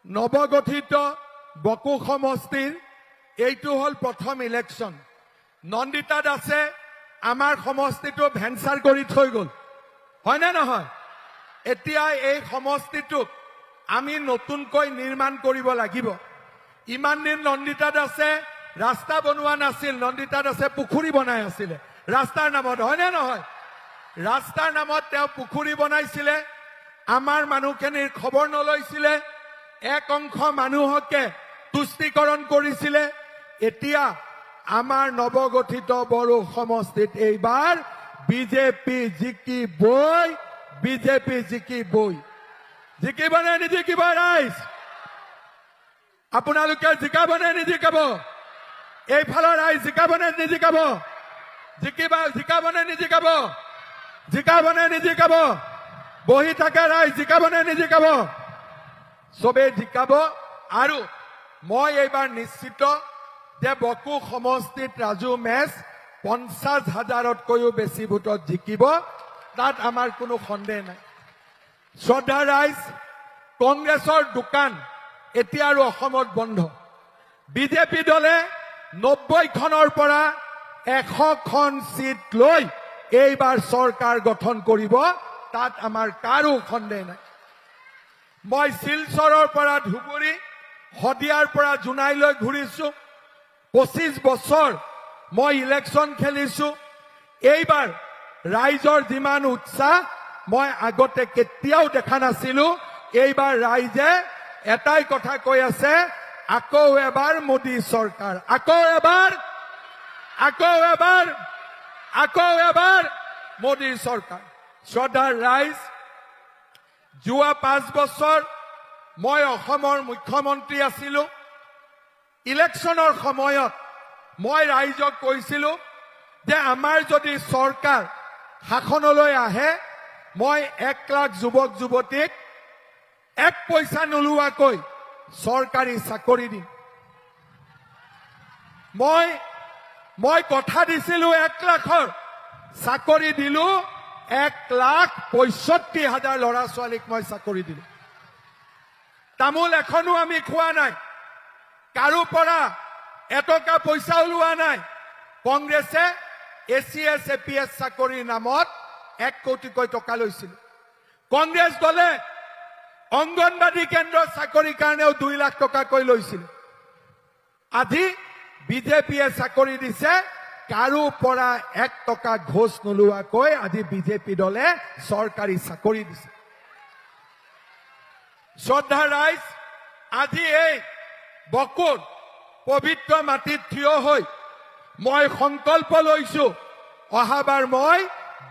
নৱগঠিত বকো সমষ্টিৰ এইটো হল প্ৰথম ইলেকশ্যন। নন্দিতা দাসে আমাৰ সমষ্টিটো ভেঞ্চাৰ কৰি থৈ গল, হয় নে নহয়? এতিয়া এই সমষ্টিটোক আমি নতুনকৈ নিৰ্মাণ কৰিব লাগিব। ইমান দিন নন্দিতা দাসে ৰাস্তা বনোৱা নাছিল, নন্দিতা দাসে পুখুৰী বনাই আছিলে ৰাস্তাৰ নামত, হয় নে নহয়? ৰাস্তাৰ নামত তেওঁ পুখুৰী বনাইছিলে, আমাৰ মানুহখিনিৰ খবৰ নলৈছিলে, এক অংশ মানুহকে তুষ্টিকৰণ কৰিছিলে। এতিয়া আমাৰ নৱগঠিত বড়ো সমষ্টিত এইবাৰ বিজেপি জিকিবই, বিজেপি জিকিবই। জিকিব নে নিজিকিব ৰাইজ? আপোনালোকে জিকাব নে নিজিকাব? এইফালৰ ৰাইজ জিকাব নে নিজিকাব? জিকাব নে নিজিকাব? জিকাব নে নিজিকাব? বহি থাকে ৰাইজ, জিকাব নে নিজিকাব? চবে জিকাব। আৰু মই এইবাৰ নিশ্চিত যে বকো সমষ্টিত ৰাজু মেচ 50,000তকৈও বেছি ভোটত জিকিব, তাত আমাৰ কোনো সন্দেহ নাই। শ্ৰদ্ধা ৰাইজ, কংগ্ৰেছৰ দোকান এতিয়া আৰু অসমত বন্ধ। বিজেপি দলে 90খনৰ পৰা 100খন চিট লৈ এইবাৰ চৰকাৰ গঠন কৰিব, তাত আমাৰ কাৰো সন্দেহ নাই। মই শিলচৰৰ পৰা ধুবুৰী, শদিয়াৰ পৰা জোনাইলৈ ঘূৰিছো। 25 বছৰ মই ইলেকশ্যন খেলিছো। এইবাৰ ৰাইজৰ যিমান উৎসাহ মই আগতে কেতিয়াও দেখা নাছিলো। এইবাৰ ৰাইজে এটাই কথা কৈ আছে, আকৌ এবাৰ মোদী চৰকাৰ, আকৌ এবাৰ, আকৌ এবাৰ, আকৌ এবাৰ মোদী চৰকাৰ। শ্ৰদ্ধাৰ ৰাইজ, যোৱা 5 বছৰ মই অসমৰ মুখ্যমন্ত্ৰী আছিলো। ইলেকশ্যনৰ সময়ত মই ৰাইজক কৈছিলো যে আমাৰ যদি চৰকাৰ শাসনলৈ আহে, মই 1 লাখ যুৱক যুৱতীক 1 পইচা নোলোৱাকৈ চৰকাৰী চাকৰি দিম। মই কথা দিছিলো 1 লাখৰ চাকৰি দিলো, 1,65,000 ল'ৰা ছোৱালীক মই চাকৰি দিলো। তামোল এখনো আমি খোৱা নাই, কাৰো পৰা এটকা পইচা ওলোৱা নাই। কংগ্ৰেছে ACS APS চাকৰিৰ নামত 1 কোটিকৈ টকা লৈছিল। কংগ্ৰেছ দলে অংগনবাদী কেন্দ্ৰৰ চাকৰিৰ কাৰণেও 2 লাখ টকাকৈ লৈছিল। আজি বিজেপিয়ে চাকৰি দিছে, কাৰো পৰা 1 টকা ঘোষ নোলোৱাকৈ আজি বিজেপি দলে চৰকাৰী চাকৰি দিছে। শ্ৰদ্ধা ৰাইজ, আজি এই বকোৰ পবিত্ৰ মাটিত থিয় হৈ মই সংকল্প লৈছো, অহাবাৰ মই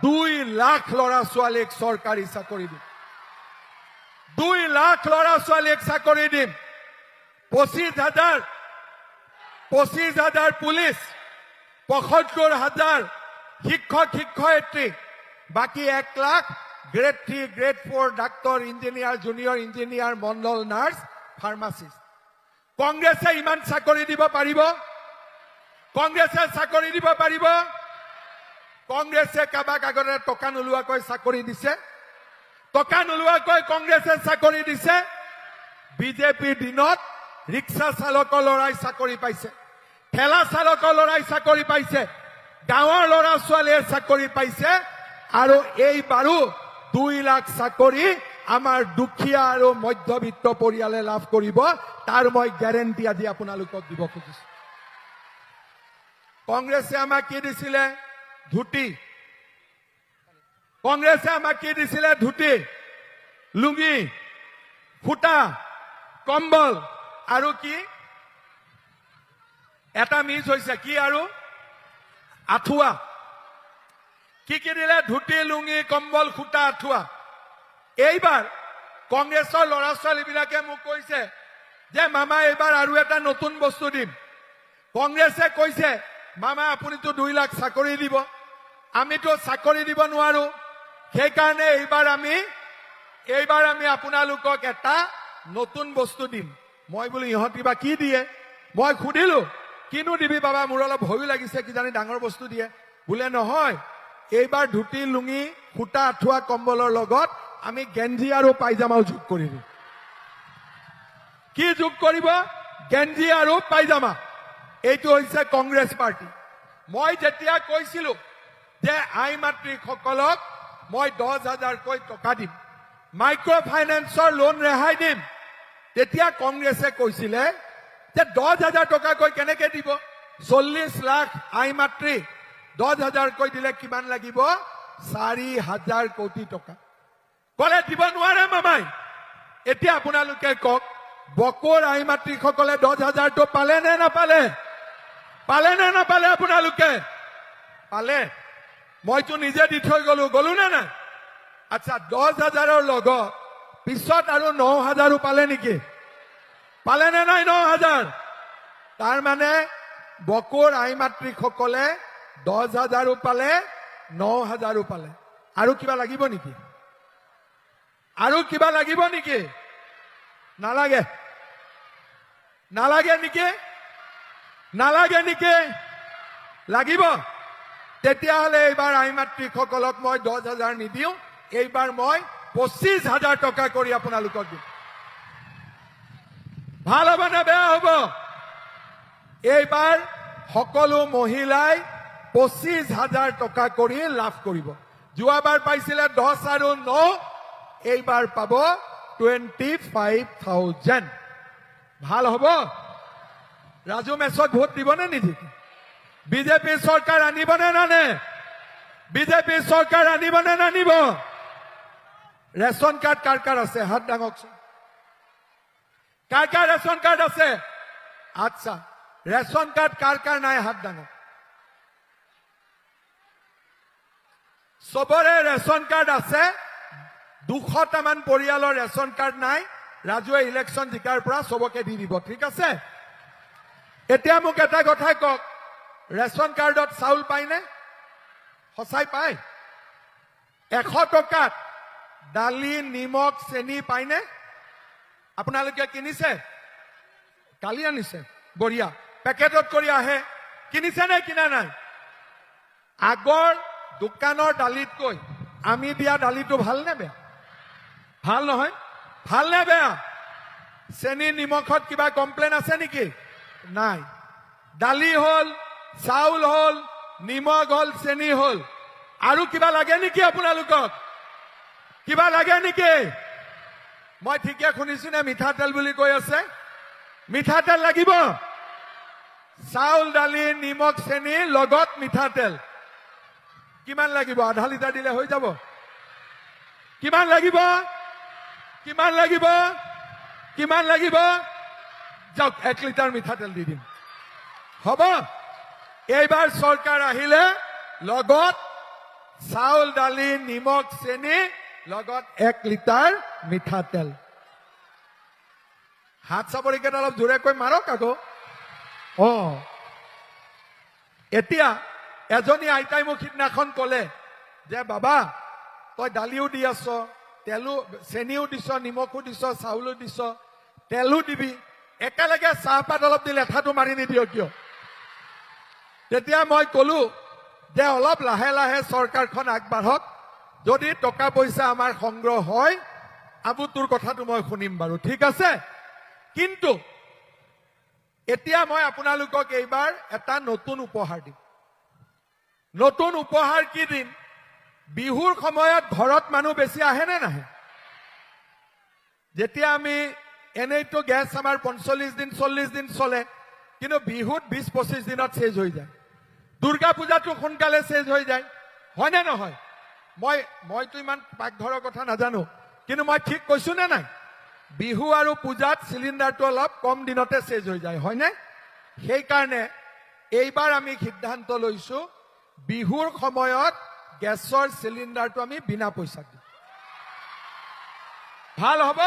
2 লাখ ল'ৰা ছোৱালীক চৰকাৰী চাকৰি দিম। 2 লাখ ল'ৰা ছোৱালীক চাকৰি দিম। 25,000 পুলিচ, 75,000 শিক্ষক শিক্ষয়িত্ৰী, বাকী 1 lakh grade 3, grade 4 doctor, engineer, junior engineer, মণ্ডল নাৰ্ছ, ফাৰ্মাচিষ্ট। কংগ্ৰেছে ইমান চাকৰি দিব পাৰিব? কংগ্ৰেছে চাকৰি দিব পাৰিব? কংগ্ৰেছে কাবাক আগতে টকা নোলোৱাকৈ চাকৰি দিছে? টকা নোলোৱাকৈ কংগ্ৰেছে চাকৰি দিছে? বিজেপিৰ দিনত ৰিক্সা চালকৰ ল'ৰাই চাকৰি পাইছে, ঠেলা চালকৰ ল'ৰাই চাকৰি পাইছে, গাঁৱৰ ল'ৰা ছোৱালীয়ে চাকৰি পাইছে। আৰু এইবাৰো 2 লাখ চাকৰি আমাৰ দুখীয়া আৰু মধ্যবিত্ত পৰিয়ালে লাভ কৰিব, তাৰ মই গ্যাৰেণ্টি আজি আপোনালোকক দিব খুজিছো। কংগ্ৰেছে আমাক কি দিছিলে? ধুতি। কংগ্ৰেছে আমাক কি দিছিলে? ধুতি, লুঙি, ফুটা, কম্বল, আৰু কি এটা মিছ হৈছে, কি আৰু আঁঠুৱা। কি কি দিলে? ধুতি, লুঙি, কম্বল, সূতা, আঁঠুৱা। এইবাৰ কংগ্ৰেছৰ ল'ৰা ছোৱালীবিলাকে মোক কৈছে যে মামা এইবাৰ আৰু এটা নতুন বস্তু দিম। কংগ্ৰেছে কৈছে মামা আপুনিতো 2 লাখ চাকৰি দিব, আমিতো চাকৰি দিব নোৱাৰো, সেইকাৰণে এইবাৰ আমি আপোনালোকক এটা নতুন বস্তু দিম। মই বোলো ইহঁতি বা কি দিয়ে? মই সুধিলো কিনো দিবি বাবা, মোৰ অলপ ভয়ো লাগিছে কিজানি ডাঙৰ বস্তু দিয়ে। বোলে নহয়, এইবাৰ ধুতি, লুঙি, সূতা, আঁঠুৱা, কম্বলৰ লগত আমি গেঞ্জি আৰু পাইজামাও যোগ কৰি দিম। কি যোগ কৰিব? গেঞ্জি আৰু পাইজামা। এইটো হৈছে কংগ্ৰেছ পাৰ্টি। মই যেতিয়া কৈছিলো যে আই মাতৃসকলক মই 10,000কৈ টকা দিম, মাইক্ৰ' ফাইনেন্সৰ লোন ৰেহাই দিম, তেতিয়া কংগ্ৰেছে কৈছিলে যে 10,000 টকাকৈ কেনেকে দিব? 40 লাখ আই মাতৃ 10,000কৈ দিলে কিমান লাগিব? 4,000 কোটি টকা। কলে দিব নোৱাৰে মামাই। এতিয়া আপোনালোকে কওক, বকৰ আই মাতৃসকলে 10,000টো পালে নে নাপালে? পালে নে নাপালে? আপোনালোকে পালে। মইতো নিজে দি থৈ গলো নে নাই? আচ্ছা, 10,000ৰ লগত পিছত আৰু 9,000ও পালে নেকি? পালে নে নাই 9,000? তাৰ মানে বকৰ আই মাতৃসকলে 10,000ও পালে, 9,000ও পালে। আৰু কিবা লাগিব নেকি? আৰু কিবা লাগিব নেকি? নালাগে। নালাগে নেকি? নালাগে নেকি? লাগিব। তেতিয়াহ'লে এইবাৰ আই মাতৃসকলক মই 10,000 নিদিওঁ, এইবাৰ মই 25,000 টকা কৰি আপোনালোকক দিম। ভাল হ'ব নে বেয়া হ'ব? এইবাৰ সকলো মহিলাই 25,000 টকা কৰি লাভ কৰিব। যোৱাবাৰ পাইছিলে 10 আৰু 9, এইবাৰ পাব 25,000। ভাল হ'ব? ৰাজু মেচক ভোট দিবনে নিদিব? বিজেপি চৰকাৰ আনিবনে নানে? বিজেপি চৰকাৰ আনিবনে নানিব? ৰেচন কাৰ্ড কাৰ কাৰ আছে? হাত দাঙকচোন। কাৰ কাৰ ৰেচন কাৰ্ড আছে? আচ্ছা, ৰেচন কাৰ্ড কাৰ কাৰ নাই? হাত দাঙক। চবৰে ৰেচন কাৰ্ড আছে। 200টামান পৰিয়ালৰ ৰেচন কাৰ্ড নাই। ৰাজুৱে ইলেকশ্যন জিকাৰ পৰা চবকে দি দিব, ঠিক আছে? এতিয়া মোক এটা কথাই কওক, ৰেচন কাৰ্ডত চাউল পায়নে? সঁচাই পায়? 100 টকাত দালি, নিমখ, চেনি পায়নে? আপোনালোকে কিনিছে? কালি আনিছে, বঢ়িয়া। পেকেটত কৰি আহে। কিনিছে নে কিনা নাই? আগৰ দোকানৰ দালিতকৈ আমি দিয়া দালিটো ভাল নে বেয়া? ভাল নহয়? ভাল নে বেয়া? চেনি নিমখত কিবা কমপ্লেইন আছে নেকি? নাই। দালি হল, চাউল হল, নিমখ হল, চেনি হল। আৰু কিবা লাগে নেকি আপোনালোকক? কিবা লাগে নেকি? মই ঠিকে শুনিছো নে মিঠাতেল বুলি কৈ আছে? মিঠাতেল লাগিব? চাউল, দালি, নিমখ, চেনি লগত মিঠাতেল। কিমান লাগিব? আধা লিটাৰ দিলে হৈ যাব? কিমান লাগিব? কিমান লাগিব? কিমান লাগিব? যাওক, 1 লিটাৰ মিঠাতেল দি দিম। হ'ব? এইবাৰ চৰকাৰ আহিলে লগত চাউল, দালি, নিমখ, চেনি লগত 1 লিটাৰ মিঠাতেল। হাত চাপৰিকেইটা অলপ জোৰেকৈ মাৰক আকৌ। এতিয়া এজনী আইতাই মোক সিদিনাখন কলে যে বাবা, তই দালিও দি আছ, তেলো, চেনিও দিছ, নিমখো দিছ, চাউলো দিছ, তেলো দিবি, একেলগে চাহপাত অলপ দি লেঠাটো মাৰি নিদিয় কিয়? তেতিয়া মই কলো যে অলপ লাহে লাহে চৰকাৰখন আগবাঢ়ক। যদি টকা পইচা আমাৰ সংগ্ৰহ হয়, আবু তোৰ কথাটো মই শুনিম বাৰু, ঠিক আছে? কিন্তু এতিয়া মই আপোনালোকক এইবাৰ এটা নতুন উপহাৰ দিম। নতুন উপহাৰ কি দিম? বিহুৰ সময়ত ঘৰত মানুহ বেছি আহে নে নাহে? যেতিয়া আমি এনেইতো গেছ আমাৰ 45 দিন 40 দিন চলে, কিন্তু বিহুত 20-25 দিনত চেজ হৈ যায়। দুৰ্গা পূজাটো সোনকালে চেজ হৈ যায়, হয় নে নহয়? মইতো ইমান পাকঘৰৰ কথা নাজানো, কিন্তু মই ঠিক কৈছো নে নাই? বিহু আৰু পূজাত চিলিণ্ডাৰটো অলপ কম দিনতে চেজ হৈ যায়, হয়নে? সেইকাৰণে এইবাৰ আমি সিদ্ধান্ত লৈছো, বিহুৰ সময়ত গেছৰ চিলিণ্ডাৰটো আমি বিনা পইচাত দিম। ভাল হ'ব?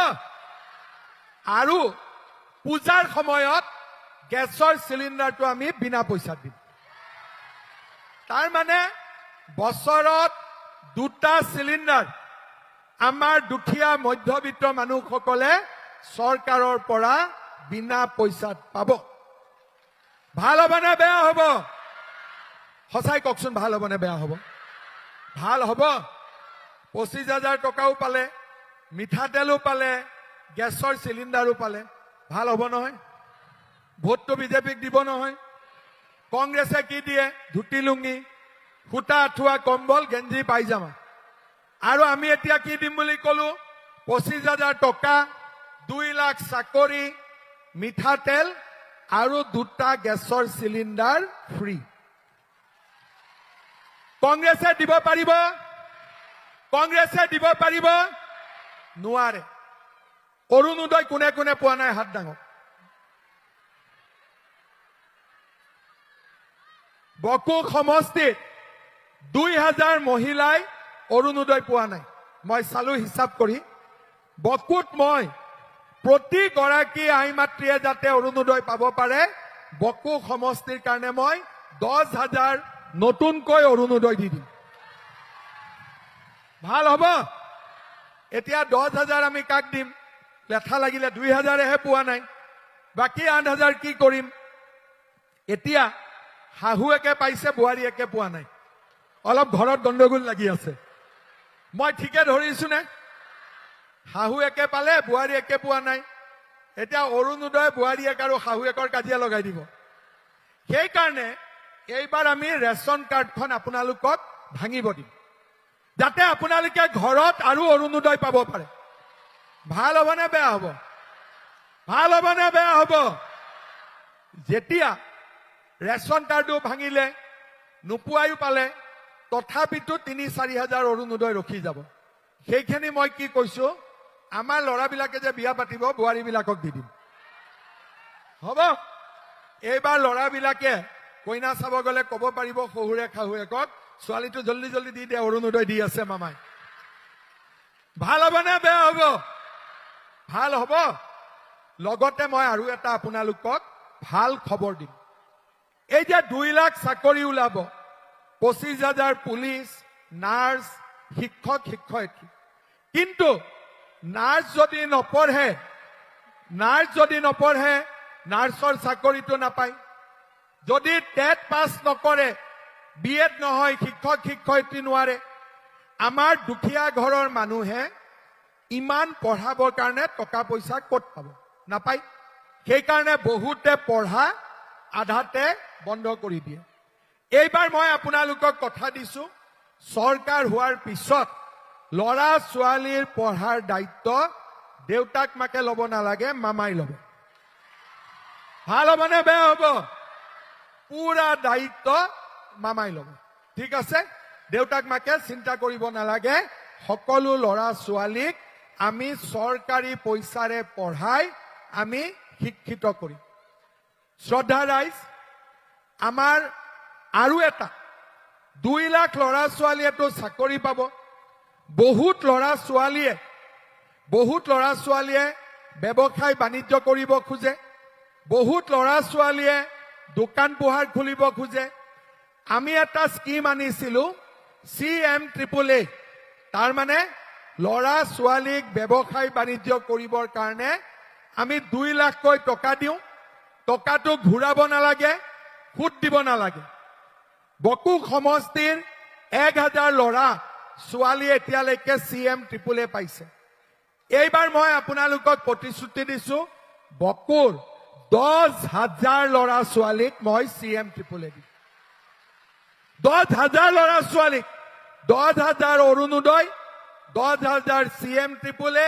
আৰু পূজাৰ সময়ত গেছৰ চিলিণ্ডাৰটো আমি বিনা পইচাত দিম। তাৰ মানে বছৰত 2টা চিলিণ্ডাৰ আমাৰ দুখীয়া মধ্যবিত্ত মানুহসকলে চৰকাৰৰ পৰা বিনা পইচাত পাব। ভাল হ'ব নে বেয়া হ'ব? সঁচাই কওকচোন, ভাল হ'ব নে বেয়া হ'ব? ভাল হ'ব। 25,000 টকাও পালে, মিঠাতেলো পালে, গেছৰ চিলিণ্ডাৰো পালে। ভাল হ'ব নহয়? ভোটটো বিজেপিক দিব নহয়? কংগ্ৰেছে কি দিয়ে? ধুতি লুঙি, সূতা আঁঠুৱা, কম্বল, গেঞ্জি, পাইজামা। আৰু আমি এতিয়া কি দিম বুলি কলো? 25,000 টকা, 2 লাখ চাকৰি, মিঠাতেল আৰু 2টা গেছৰ চিলিণ্ডাৰ ফ্ৰী। কংগ্ৰেছে দিব পাৰিব? কংগ্ৰেছে দিব পাৰিব? নোৱাৰে। অৰুণোদয় কোনে কোনে পোৱা নাই হাত দাঙক। বকো সমষ্টিত 2,000 মহিলাই অৰুণোদয় পোৱা নাই। মই চালু হিচাপ কৰি, বকুত মই প্ৰতিগৰাকী আই মাতৃয়ে যাতে অৰুণোদয় পাব পাৰে, বকো সমষ্টিৰ কাৰণে মই 10,000 নতুনকৈ অৰুণোদয় দি দিম। ভাল হ'ব? এতিয়া 10,000 আমি কাক দিম? লেঠা লাগিলে 2,000হে পোৱা নাই, বাকী 8,000 কি কৰিম? এতিয়া শাহুৱেকে পাইছে, বোৱাৰীয়েকে পোৱা নাই। অলপ ঘৰত গণ্ডগোল লাগি আছে। মই ঠিকে ধৰিছো নে? শাহুৱেকে পালে, বোৱাৰীয়েকে পোৱা নাই। এতিয়া অৰুণোদয় বোৱাৰীয়েক আৰু শাহুৱেকৰ কাজিয়া লগাই দিব। সেইকাৰণে এইবাৰ আমি ৰেচন কাৰ্ডখন আপোনালোকক ভাঙিব দিম, যাতে আপোনালোকে ঘৰত আৰু অৰুণোদয় পাব পাৰে। ভাল হ'ব নে বেয়া হ'ব? ভাল হ'ব নে বেয়া হ'ব? যেতিয়া ৰেচন কাৰ্ডো ভাঙিলে, নোপোৱাইও পালে, তথাপিতো 3-4 হাজাৰ অৰুণোদয় ৰখি যাব। সেইখিনি মই কি কৈছো, আমাৰ ল'ৰাবিলাকে যে বিয়া পাতিব, বোৱাৰীবিলাকক দি দিম। হ'ব? এইবাৰ ল'ৰাবিলাকে কইনা চাব গলে ক'ব পাৰিব শহুৰে শাহুৱেকক, ছোৱালীটো জল্দি জল্দি দি দে, অৰুণোদয় দি আছে মামাই। ভাল হ'ব নে বেয়া হ'ব? ভাল হ'ব। লগতে মই আৰু এটা আপোনালোকক ভাল খবৰ দিম। এই যে 2 লাখ চাকৰি ওলাব, 25,000 পুলিচ, নাৰ্ছ, শিক্ষক, শিক্ষয়িত্ৰী। কিন্তু নাৰ্ছ যদি নপঢ়ে, নাৰ্ছৰ চাকৰিটো নাপায়। যদি টেট পাছ নকৰে, বিএড নহয়, শিক্ষক শিক্ষয়িত্ৰী নোৱাৰে। আমাৰ দুখীয়া ঘৰৰ মানুহে ইমান পঢ়াবৰ কাৰণে টকা পইচা ক'ত পাব? নাপায়। সেইকাৰণে বহুতে পঢ়া আধাতে বন্ধ কৰি দিয়ে। এইবাৰ মই আপোনালোকক কথা দিছো, চৰকাৰ হোৱাৰ পিছত ল'ৰা ছোৱালীৰ পঢ়াৰ দায়িত্ব দেউতাক মাকে ল'ব নালাগে, মামাই ল'ব। ভাল হ'ব নে বেয়া হ'ব? পুৰা দায়িত্ব মামাই ল'ব। ঠিক আছে? দেউতাক মাকে চিন্তা কৰিব নালাগে। সকলো ল'ৰা ছোৱালীক আমি চৰকাৰী পইচাৰে পঢ়াই আমি শিক্ষিত কৰিম। শ্ৰদ্ধা ৰাইজ, আমাৰ আৰু এটা 2 লাখ ল'ৰা ছোৱালীয়েতো চাকৰি পাব। বহুত ল'ৰা ছোৱালীয়ে ব্যৱসায় বাণিজ্য কৰিব খোজে। বহুত ল'ৰা ছোৱালীয়ে দোকান পোহাৰ খুলিব খোজে। আমি এটা স্কিম আনিছিলো, CMAAA। তাৰমানে ল'ৰা ছোৱালীক ব্যৱসায় বাণিজ্য কৰিবৰ কাৰণে আমি 2 লাখকৈ টকা দিওঁ। টকাটো ঘূৰাব নালাগে, সুদ দিব নালাগে। বকো সমষ্টিৰ 1,000 ল'ৰা ছোৱালীয়ে এতিয়ালৈকে CMAAA পাইছে। এইবাৰ মই আপোনালোকক প্ৰতিশ্ৰুতি দিছো, বকোৰ 10,000 ল'ৰা ছোৱালীক মই CMAAA দিম। 10,000 ল'ৰা ছোৱালীক 10,000 অৰুণোদয়, 10,000 CMAAA,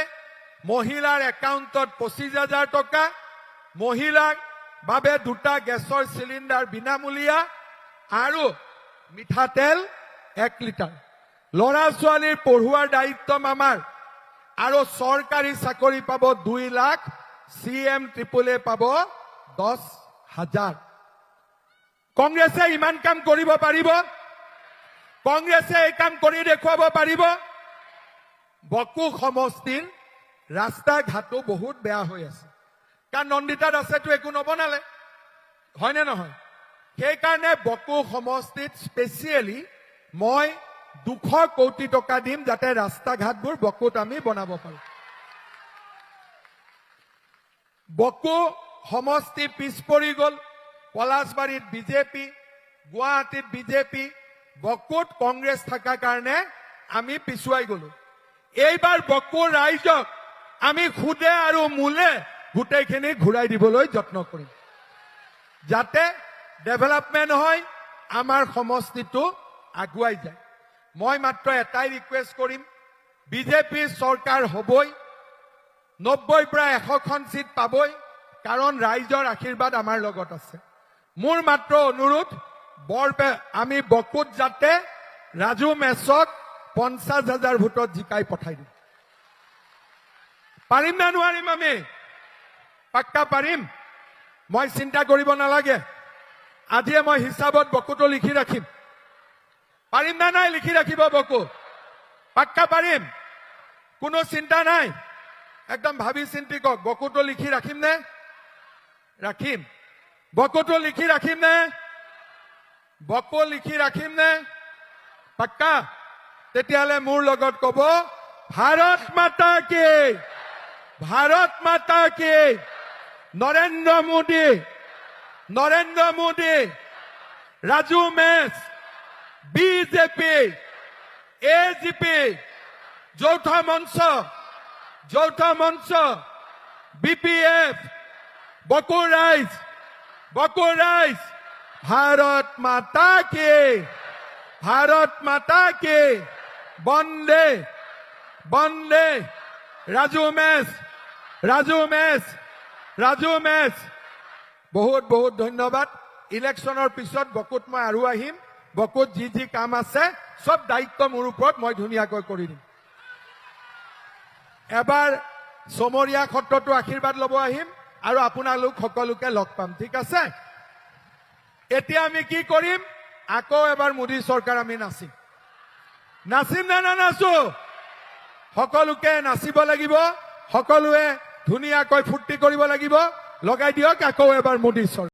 মহিলাৰ একাউণ্টত 25,000 টকা, মহিলাৰ বাবে 2টা গেছৰ চিলিণ্ডাৰ বিনামূলীয়া আৰু মিঠাতেল 1 লিটাৰ। ল'ৰা ছোৱালীৰ পঢ়ুৱাৰ দায়িত্ব মামাৰ। আৰু চৰকাৰী চাকৰি পাব 2 লাখ, CMAAA পাব 10,000। কংগ্ৰেছে ইমান কাম কৰিব পাৰিব? কংগ্ৰেছে এই কাম কৰি দেখুৱাব পাৰিব? বকো সমষ্টিৰ ৰাস্তা ঘাটো বহুত বেয়া হৈ আছে, কাৰণ নন্দিতাত আছেতো একো নবনালে, হয়নে নহয়? সেইকাৰণে বকো সমষ্টিত স্পেচিয়েলি মই 200 কোটি টকা দিম, যাতে ৰাস্তা ঘাটবোৰ বকোত আমি বনাব পাৰো। বকো সমষ্টি পিছ পৰি গ'ল। পলাশবাৰীত বিজেপি, গুৱাহাটীত বিজেপি, বকোত কংগ্ৰেছ থকাৰ কাৰণে আমি পিছুৱাই গলো। এইবাৰ বকো ৰাইজক আমি খুদে আৰু মূলে গোটেইখিনি ঘূৰাই দিবলৈ যত্ন কৰিম যাতে ডেভেলপমেন্ট হয় আমাৰ সমষ্টিটো আগুৱাই যায় মই মাত্ৰ এটাই ৰিকুৱেষ্ট কৰিম বিজেপি চৰকাৰ হ'বই 90 পৰা 100খন সিট পাবই কাৰণ ৰাইজৰ আশীৰ্বাদ আমাৰ লগত আছে মোৰ মাত্ৰ অনুৰোধ আমি বকুত যাতে ৰাজু মেছক 50,000 ভোটত জিকাই পঠাই দিম পাৰিম না নোৱাৰিম আমি পাক্কা পাৰিম মই চিন্তা কৰিব নালাগে আজিয়ে মই হিচাপত বকুটো লিখি ৰাখিম পাৰিম না নাই লিখি ৰাখিব বকু পাক্কা পাৰিম কোনো চিন্তা নাই একদম ভাবি চিন্তি কক বকুটো লিখি ৰাখিম নে ৰাখিম বকুটো লিখি ৰাখিম নে বকু লিখি ৰাখিম নে পাক্কা তেতিয়ালে মোৰ লগত কব ভাৰত মাতা কি নৰেন্দ্ৰ মোদী ৰাজু মেছ বিজেপি এজিপি যৌথ মঞ্চ বিপিএফ বকু ৰাইজ ভাৰত মাতা কি বন্দে ৰাজু মেছ বহুত ধন্যবাদ ইলেকশ্যনৰ পিছত বকুত মই আৰু আহিম বকুত যি কাম আছে সব দায়িত্ব মোৰ ওপৰত মই ধুনীয়াকৈ কৰি দিম এবাৰ সমৰীয়া ক্ষেত্ৰটো আশীৰ্বাদ ল'ব আহিম আৰু আপোনালোক সকলোকে লগ পাম ঠিক আছে এতিয়া আমি কি কৰিম আকৌ এবাৰ মোদী চৰকাৰ আমি নাচিম না নাচো সকলোকে নাচিব লাগিব সকলোৱে ধুনীয়াকৈ ফূৰ্তি কৰিব লাগিব লগাই দিয়ক আকৌ এবাৰ মোদী চৰকাৰ